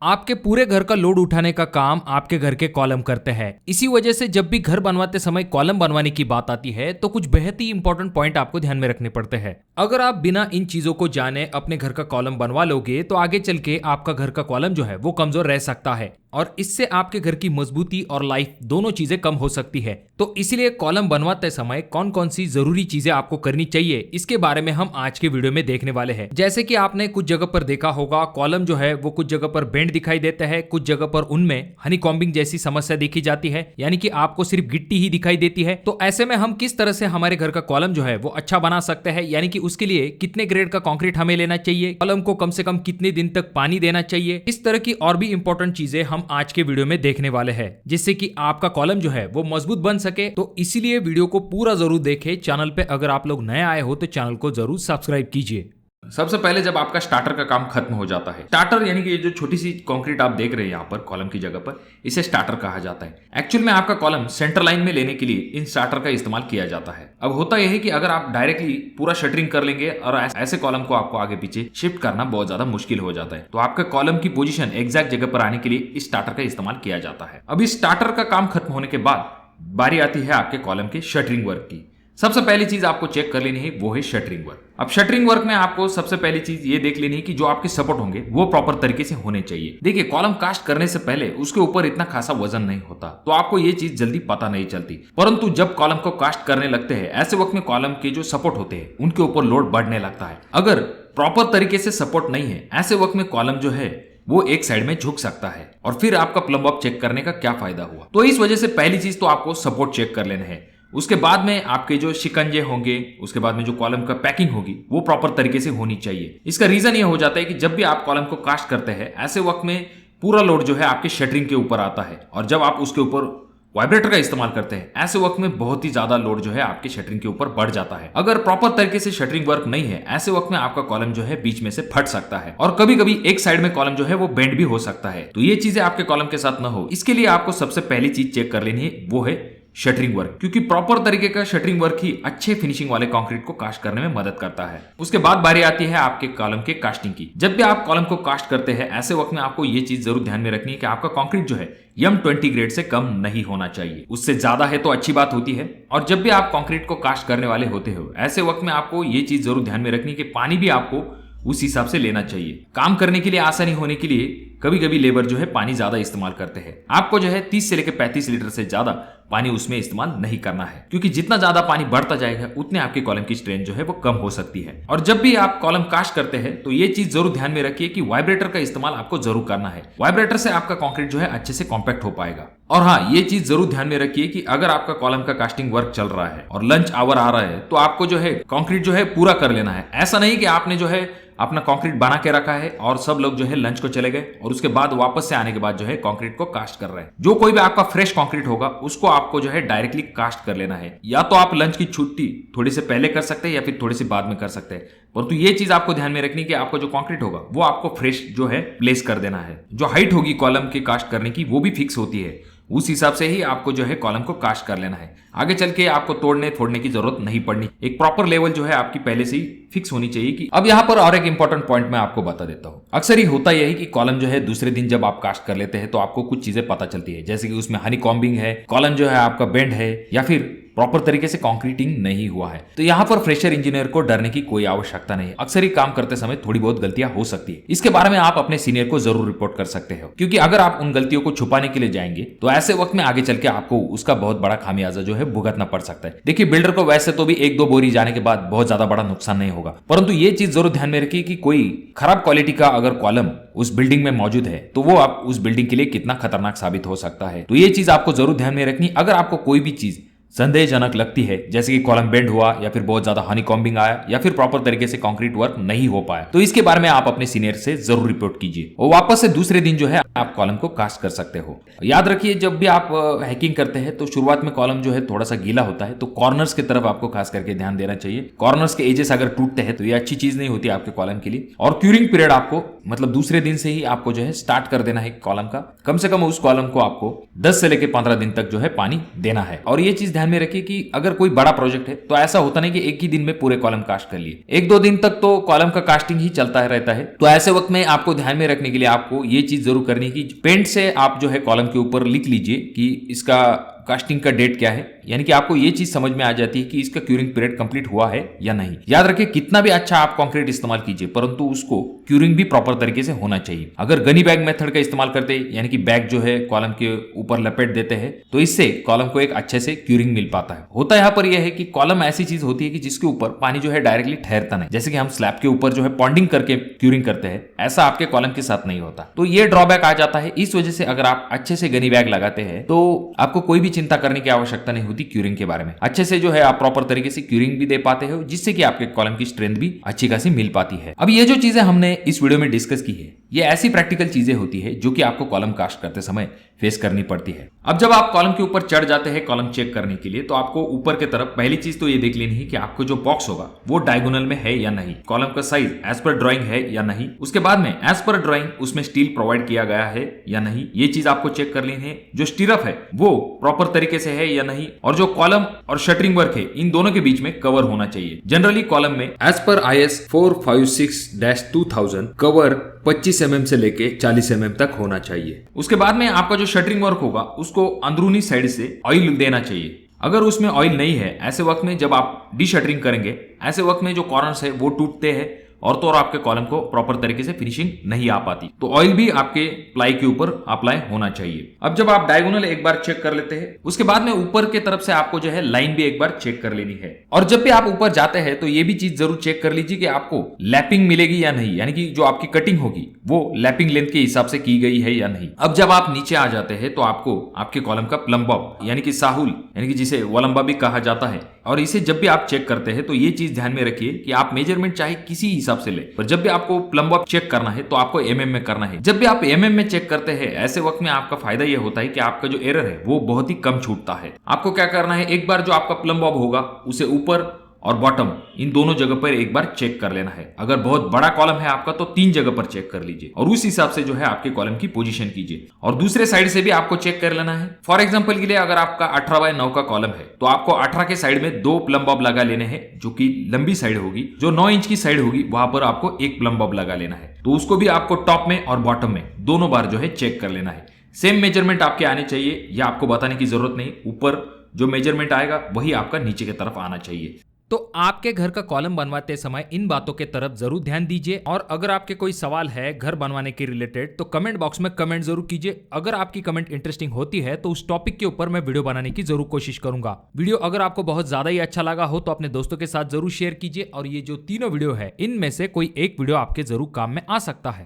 आपके पूरे घर का लोड उठाने का काम आपके घर के कॉलम करते हैं। इसी वजह से जब भी घर बनवाते समय कॉलम बनवाने की बात आती है तो कुछ बेहद ही इंपॉर्टेंट पॉइंट आपको ध्यान में रखने पड़ते हैं। अगर आप बिना इन चीजों को जाने अपने घर का कॉलम बनवा लोगे तो आगे चल के आपका घर का कॉलम जो है वो कमजोर रह सकता है और इससे आपके घर की मजबूती और लाइफ दोनों चीजें कम हो सकती है। तो इसीलिए कॉलम बनवाते समय कौन कौन सी जरूरी चीजें आपको करनी चाहिए इसके बारे में हम आज के वीडियो में देखने वाले हैं। जैसे कि आपने कुछ जगह पर देखा होगा कॉलम जो है वो कुछ जगह पर बेंड दिखाई देता है, कुछ जगह पर उनमें हनी कॉम्बिंग जैसी समस्या देखी जाती है, यानी कि आपको सिर्फ गिट्टी ही दिखाई देती है। तो ऐसे में हम किस तरह से हमारे घर का कॉलम जो है वो अच्छा बना सकते हैं, यानी कि उसके लिए कितने ग्रेड का कंक्रीट हमें लेना चाहिए, कॉलम को कम से कम कितने दिन तक पानी देना चाहिए, इस तरह की और भी इंपॉर्टेंट चीजें हम आज के वीडियो में देखने वाले हैं, जिससे कि आपका कॉलम जो है वो मजबूत बन सके। तो इसीलिए वीडियो को पूरा जरूर देखें। चैनल पे अगर आप लोग नए आए हो तो चैनल को जरूर सब्सक्राइब कीजिए। सबसे पहले जब आपका स्टार्टर का काम खत्म हो जाता है, स्टार्टर यानी कि ये जो छोटी सी कंक्रीट आप देख रहे हैं यहाँ पर कॉलम की जगह पर, इसे स्टार्टर कहा जाता है। एक्चुअल में आपका कॉलम सेंटर लाइन में लेने के लिए इन स्टार्टर का इस्तेमाल किया जाता है। अब होता यह है कि अगर आप डायरेक्टली पूरा शटरिंग कर लेंगे और ऐसे कॉलम को आपको आगे पीछे शिफ्ट करना बहुत ज्यादा मुश्किल हो जाता है, तो आपका कॉलम की पोजीशन एग्जैक्ट जगह पर आने के लिए इस स्टार्टर का इस्तेमाल किया जाता है। अब इस स्टार्टर का काम खत्म होने के बाद बारी आती है आपके कॉलम के शटरिंग वर्क की। सबसे पहली चीज आपको चेक कर लेनी है वो है शटरिंग वर्क। अब शटरिंग वर्क में आपको सबसे पहली चीज ये देख लेनी है कि जो आपके सपोर्ट होंगे वो प्रॉपर तरीके से होने चाहिए। देखिए, कॉलम कास्ट करने से पहले उसके ऊपर इतना खासा वजन नहीं होता, तो आपको ये चीज जल्दी पता नहीं चलती। परंतु जब कॉलम को कास्ट करने लगते हैं, ऐसे वक्त में कॉलम के जो सपोर्ट होते हैं उनके ऊपर लोड बढ़ने लगता है। अगर प्रॉपर तरीके से सपोर्ट नहीं है, ऐसे वक्त में कॉलम जो है वो एक साइड में झुक सकता है और फिर आपका प्लम्ब अप चेक करने का क्या फायदा हुआ। तो इस वजह से पहली चीज तो आपको सपोर्ट चेक कर लेना है। उसके बाद में आपके जो शिकंजे होंगे, उसके बाद में जो कॉलम का पैकिंग होगी वो प्रॉपर तरीके से होनी चाहिए। इसका रीजन ये हो जाता है कि जब भी आप कॉलम को कास्ट करते हैं, ऐसे वक्त में पूरा लोड जो है आपके शटरिंग के ऊपर आता है और जब आप उसके ऊपर वाइब्रेटर का इस्तेमाल करते हैं, ऐसे वक्त में बहुत ही ज्यादा लोड जो है आपके शटरिंग के ऊपर बढ़ जाता है। अगर प्रॉपर तरीके से शटरिंग वर्क नहीं है, ऐसे वक्त में आपका कॉलम जो है बीच में से फट सकता है और कभी कभी एक साइड में कॉलम जो है वो बेंड भी हो सकता है। तो ये चीजें आपके कॉलम के साथ न हो, इसके लिए आपको सबसे पहली चीज चेक कर लेनी है वो है शटरिंग वर्क, क्योंकि प्रॉपर तरीके का शटरिंग वर्क ही अच्छे फिनिशिंग वाले कंक्रीट को कास्ट करने में मदद करता है। उसके बाद बारी आती है आपके कॉलम के कास्टिंग की। जब भी आप कॉलम को कास्ट करते हैं, ऐसे वक्त में आपको ये चीज जरूर ध्यान में रखनी है कि आपका कंक्रीट जो है M20 ग्रेड से कम नहीं होना चाहिए। उससे ज्यादा है तो अच्छी बात होती है। और जब भी आप कंक्रीट को कास्ट करने वाले होते हो, ऐसे वक्त में आपको ये चीज जरूर ध्यान में रखनी है कि पानी भी आपको उस हिसाब से लेना चाहिए। काम करने के लिए आसानी होने के लिए कभी कभी लेबर जो है पानी ज्यादा इस्तेमाल करते हैं। आपको जो है 30 से लेकर 35 लीटर से ज्यादा पानी उसमें इस्तेमाल नहीं करना है, क्योंकि जितना ज्यादा पानी बढ़ता जाएगा उतने आपके कॉलम की स्ट्रेंथ जो है वो कम हो सकती है। और जब भी आप कॉलम कास्ट करते हैं तो ये चीज जरूर ध्यान में रखिए कि वाइब्रेटर का इस्तेमाल आपको जरूर करना है। वाइब्रेटर से आपका कंक्रीट जो है अच्छे से कॉम्पैक्ट हो पाएगा। और हाँ, ये चीज जरूर ध्यान में रखिए कि अगर आपका कॉलम का कास्टिंग वर्क चल रहा है और लंच आवर आ रहा है, तो आपको जो है कंक्रीट जो है पूरा कर लेना है। ऐसा नहीं कि आपने जो है अपना कंक्रीट बना के रखा है और सब लोग जो है लंच को चले गए और उसके बाद वापस से आने के बाद जो है कंक्रीट को कास्ट कर रहे हैं। जो कोई भी आपका फ्रेश कंक्रीट होगा उसको आपको जो है डायरेक्टली कास्ट कर लेना है। या तो आप लंच की छुट्टी थोड़ी से पहले कर सकते हैं या फिर थोड़ी सी बाद में कर सकते हैं, परंतु ये चीज आपको ध्यान में रखनी है कि आपको जो कंक्रीट होगा वो आपको फ्रेश जो है प्लेस कर देना है। जो हाइट होगी कॉलम के कास्ट करने की वो भी फिक्स होती है, उस हिसाब से ही आपको जो है कॉलम को कास्ट कर लेना है। आगे चल के आपको तोड़ने फोड़ने की जरूरत नहीं पड़नी। एक प्रॉपर लेवल जो है आपकी पहले से ही फिक्स होनी चाहिए। कि अब यहाँ पर और एक इंपॉर्टेंट पॉइंट मैं आपको बता देता हूँ। अक्सर ही होता यह है कि कॉलम जो है दूसरे दिन जब आप कास्ट कर लेते हैं तो आपको कुछ चीजें पता चलती है, जैसे कि उसमें हनी कॉम्बिंग है, कॉलम जो है आपका बेंड है या फिर प्रॉपर तरीके से कंक्रीटिंग नहीं हुआ है। तो यहाँ पर फ्रेशर इंजीनियर को डरने की कोई आवश्यकता नहीं है। अक्सर ही काम करते समय थोड़ी बहुत गलतियां हो सकती है। इसके बारे में आप अपने सीनियर को जरूर रिपोर्ट कर सकते हो, क्योंकि अगर आप उन गलतियों को छुपाने के लिए जाएंगे तो ऐसे वक्त में आगे चल के आपको उसका बहुत बड़ा खामियाजा जो है भुगतना पड़ सकता है। देखिए, बिल्डर को वैसे तो भी 1-2 बोरी जाने के बाद बहुत ज्यादा बड़ा नुकसान नहीं होगा, परंतु ये चीज जरूर ध्यान में रखिए कि कोई खराब क्वालिटी का अगर कॉलम उस बिल्डिंग में मौजूद है तो वो आप उस बिल्डिंग के लिए कितना खतरनाक साबित हो सकता है। तो ये चीज आपको जरूर ध्यान में रखनी। अगर आपको कोई भी चीज संदेहजनक लगती है, जैसे कि कॉलम बेंड हुआ या फिर बहुत ज्यादा हनी कॉम्बिंग आया या फिर प्रॉपर तरीके से कंक्रीट वर्क नहीं हो पाया, तो इसके बारे में आप अपने सीनियर से जरूर रिपोर्ट कीजिए और वापस से दूसरे दिन जो है आप कॉलम को कास्ट कर सकते हो। याद रखिए, जब भी आप हैकिंग करते हैं तो शुरुआत में कॉलम जो है थोड़ा सा गीला होता है, तो कॉर्नर्स की तरफ आपको खास करके ध्यान देना चाहिए। कॉर्नर्स के एजेस अगर टूटते हैं तो ये अच्छी चीज नहीं होती आपके कॉलम के लिए। और क्यूरिंग पीरियड आपको मतलब दूसरे दिन से ही आपको जो है स्टार्ट कर देना है कॉलम का। कम से कम उस कॉलम को आपको 10 से लेकर 15 दिन तक जो है पानी देना है। और ये चीज ध्यान में रखिए कि अगर कोई बड़ा प्रोजेक्ट है तो ऐसा होता नहीं कि एक ही दिन में पूरे कॉलम कास्ट कर लिए, 1-2 दिन तक तो कॉलम का कास्टिंग ही चलता रहता है। तो ऐसे वक्त में आपको ध्यान में रखने के लिए आपको ये चीज जरूर करनी है कि पेंट से आप जो है कॉलम के ऊपर लिख लीजिए कि इसका कास्टिंग का डेट क्या है, यानी कि आपको ये चीज समझ में आ जाती है कि इसका क्यूरिंग पीरियड कंप्लीट हुआ है या नहीं। याद रखिए कितना भी अच्छा आप कंक्रीट इस्तेमाल कीजिए परंतु उसको क्यूरिंग भी प्रॉपर तरीके से होना चाहिए। अगर गनी बैग मेथड का इस्तेमाल करते हैं यानी कि बैग जो है कॉलम के ऊपर लपेट देते हैं तो इससे कॉलम को एक अच्छे से क्यूरिंग मिल पाता है। होता यहाँ पर यह है कि कॉलम ऐसी चीज होती है कि जिसके ऊपर पानी जो है डायरेक्टली ठहरता नहीं, जैसे कि हम स्लैब के ऊपर जो है पॉन्डिंग करके क्यूरिंग करते हैं, ऐसा आपके कॉलम के साथ नहीं होता। तो ये ड्रॉबैक आ जाता है। इस वजह से अगर आप अच्छे से गनी बैग लगाते हैं तो आपको कोई भी चिंता करने की आवश्यकता नहीं होती क्यूरिंग के बारे में। अच्छे से जो है आप प्रॉपर तरीके से क्यूरिंग भी दे पाते हो जिससे कि आपके कॉलम की स्ट्रेंथ भी अच्छी खासी मिल पाती है। अब ये जो चीजें हमने इस वीडियो में डिस्कस की है ये ऐसी प्रैक्टिकल चीजें होती है जो कि आपको कॉलम कास्ट करते समय फेस करनी पड़ती है। अब जब आप कॉलम के ऊपर चढ़ जाते हैं कॉलम चेक करने के लिए तो आपको ऊपर के तरफ पहली चीज तो ये देख लेनी है कि आपको जो बॉक्स होगा वो डायगोनल में है या नहीं, कॉलम का साइज एज पर ड्राइंग है या नहीं, उसके बाद में एज पर ड्राइंग उसमें स्टील प्रोवाइड किया गया है या नहीं, ये चीज आपको चेक कर लेनी है। जो स्टीरअप है वो प्रॉपर तरीके से है या नहीं, और जो कॉलम और शटरिंग वर्क है इन दोनों के बीच में कवर होना चाहिए। जनरली कॉलम में as per IS 456-2000 cover 25 mm से लेके 40 mm तक होना चाहिए। उसके बाद में आपका जो शटरिंग वर्क होगा उसको अंदरूनी साइड से ऑयल देना चाहिए। अगर उसमें ऑयल नहीं है ऐसे वक्त में जब आप डी शटरिंग करेंगे ऐसे वक्त में जो कॉर्नर्स है वो टूटते हैं और तो और आपके कॉलम को प्रॉपर तरीके से फिनिशिंग नहीं आ पाती। तो ऑयल भी आपके प्लाई के ऊपर अप्लाई होना चाहिए। अब जब आप डायगोनल एक बार चेक कर लेते हैं उसके बाद में ऊपर के तरफ से आपको जो है लाइन भी एक बार चेक कर लेनी है। और जब भी आप ऊपर जाते हैं तो ये भी चीज जरूर चेक कर लीजिए कि आपको लैपिंग मिलेगी या नहीं, यानी कि जो आपकी कटिंग होगी वो लैपिंग लेंथ के हिसाब से की गई है या नहीं। अब जब आप नीचे आ जाते हैं तो आपको आपके कॉलम का प्लम बॉब यानी कि साहुल यानी कि जिसे वलंबा भी कहा जाता है, और इसे जब भी आप चेक करते हैं तो ये चीज ध्यान में रखिए कि आप मेजरमेंट चाहे किसी हिसाब से ले, पर जब भी आपको प्लम बॉब चेक करना है तो आपको mm में करना है। जब भी आप mm में चेक करते हैं ऐसे वक्त में आपका फायदा ये होता है कि आपका जो एरर है वो बहुत ही कम छूटता है। आपको क्या करना है, एक बार जो आपका प्लम बॉब होगा उसे ऊपर और बॉटम इन दोनों जगह पर एक बार चेक कर लेना है। अगर बहुत बड़ा कॉलम है आपका तो 3 जगह पर चेक कर लीजिए और उस हिसाब से जो है आपके कॉलम की पोजीशन कीजिए। और दूसरे साइड से भी आपको चेक कर लेना है। फॉर एग्जांपल के लिए अगर आपका 18x9 का कॉलम है तो आपको 18 के साइड में 2 प्लम बॉब लगा लेने हैं जो कि लंबी साइड होगी। जो 9 इंच की साइड होगी वहां पर आपको 1 प्लम बॉब लगा लेना है। तो उसको भी आपको टॉप में और बॉटम में दोनों बार जो है चेक कर लेना है। सेम मेजरमेंट आपके आने चाहिए, यह आपको बताने की जरूरत नहीं। ऊपर जो मेजरमेंट आएगा वही आपका नीचे की तरफ आना चाहिए। तो आपके घर का कॉलम बनवाते समय इन बातों के तरफ जरूर ध्यान दीजिए। और अगर आपके कोई सवाल है घर बनवाने के रिलेटेड तो कमेंट बॉक्स में कमेंट जरूर कीजिए। अगर आपकी कमेंट इंटरेस्टिंग होती है तो उस टॉपिक के ऊपर मैं वीडियो बनाने की जरूर कोशिश करूंगा। वीडियो अगर आपको बहुत ज्यादा ही अच्छा लगा हो तो अपने दोस्तों के साथ जरूर शेयर कीजिए। और ये जो तीनों वीडियो है इनमें से कोई एक वीडियो आपके जरूर काम में आ सकता है।